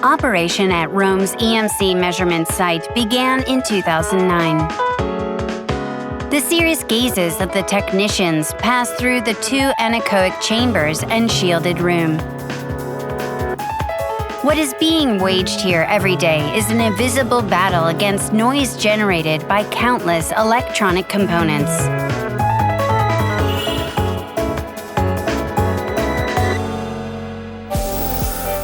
Operation at ROHM's EMC measurement site began in 2009. The series gazes of the technicians pass through the two anechoic chambers and shielded room. What is being waged here every day is an invisible battle against noise generated by countless electronic components.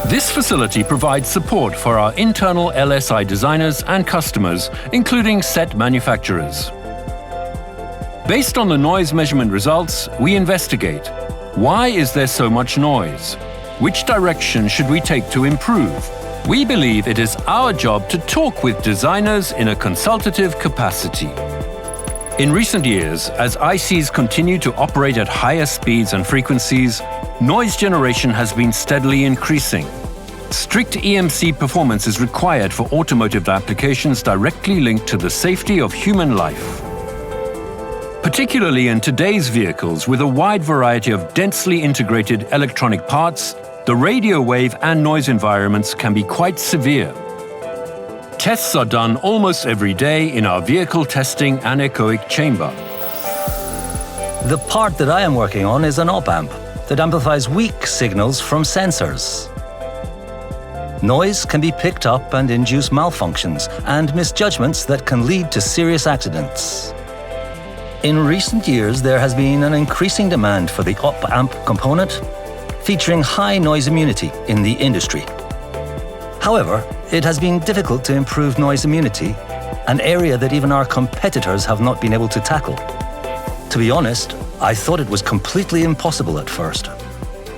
This facility provides support for our internal LSI designers and customers, including set manufacturers. Based on the noise measurement results, we investigate: why is there so much noise? Which direction should we take to improve? We believe it is our job to talk with designers in a consultative capacity. In recent years, as ICs continue to operate at higher speeds and frequencies, noise generation has been steadily increasing. Strict EMC performance is required for automotive applications directly linked to the safety of human life. Particularly in today's vehicles with a wide variety of densely integrated electronic parts, the radio wave and noise environments can be quite severe. Tests are done almost every day in our vehicle testing anechoic chamber. The part that I am working on is an op-amp that amplifies weak signals from sensors. Noise can be picked up and induce malfunctions and misjudgments that can lead to serious accidents. In recent years, there has been an increasing demand for the op-amp component, featuring high noise immunity in the industry. However, it has been difficult to improve noise immunity, an area that even our competitors have not been able to tackle. To be honest, I thought it was completely impossible at first.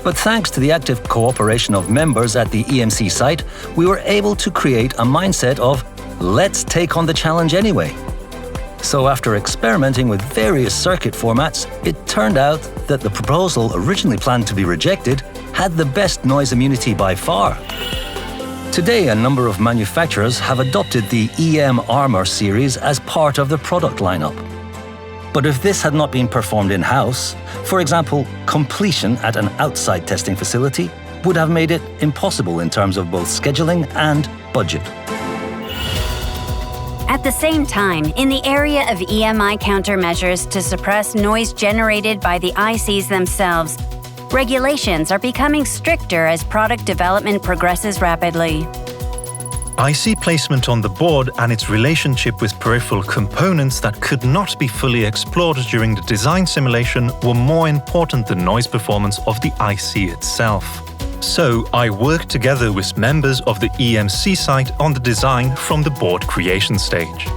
But thanks to the active cooperation of members at the EMC site, we were able to create a mindset of, let's take on the challenge anyway. So after experimenting with various circuit formats, it turned out that the proposal originally planned to be rejected had the best noise immunity by far. Today, a number of manufacturers have adopted the EMARMOUR series as part of the product lineup. But if this had not been performed in-house, for example, completion at an outside testing facility would have made it impossible in terms of both scheduling and budget. At the same time, in the area of EMI countermeasures to suppress noise generated by the ICs themselves, regulations are becoming stricter as product development progresses rapidly. IC placement on the board and its relationship with peripheral components that could not be fully explored during the design simulation were more important than noise performance of the IC itself. So I worked together with members of the EMC site on the design from the board creation stage.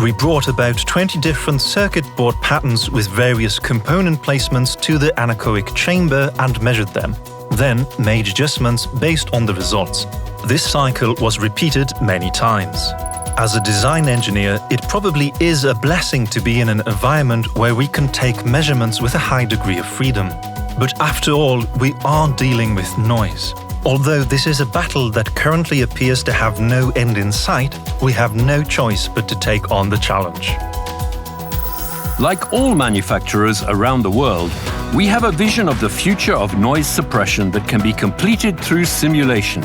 We brought about 20 different circuit board patterns with various component placements to the anechoic chamber and measured them, then made adjustments based on the results. This cycle was repeated many times. As a design engineer, it probably is a blessing to be in an environment where we can take measurements with a high degree of freedom. But after all, we are dealing with noise. Although this is a battle that currently appears to have no end in sight, we have no choice but to take on the challenge. Like all manufacturers around the world, we have a vision of the future of noise suppression that can be completed through simulation.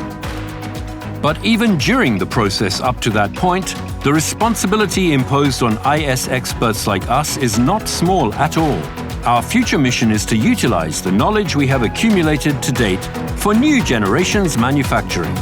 But even during the process up to that point, the responsibility imposed on IS experts like us is not small at all. Our future mission is to utilize the knowledge we have accumulated to date for new generations manufacturing.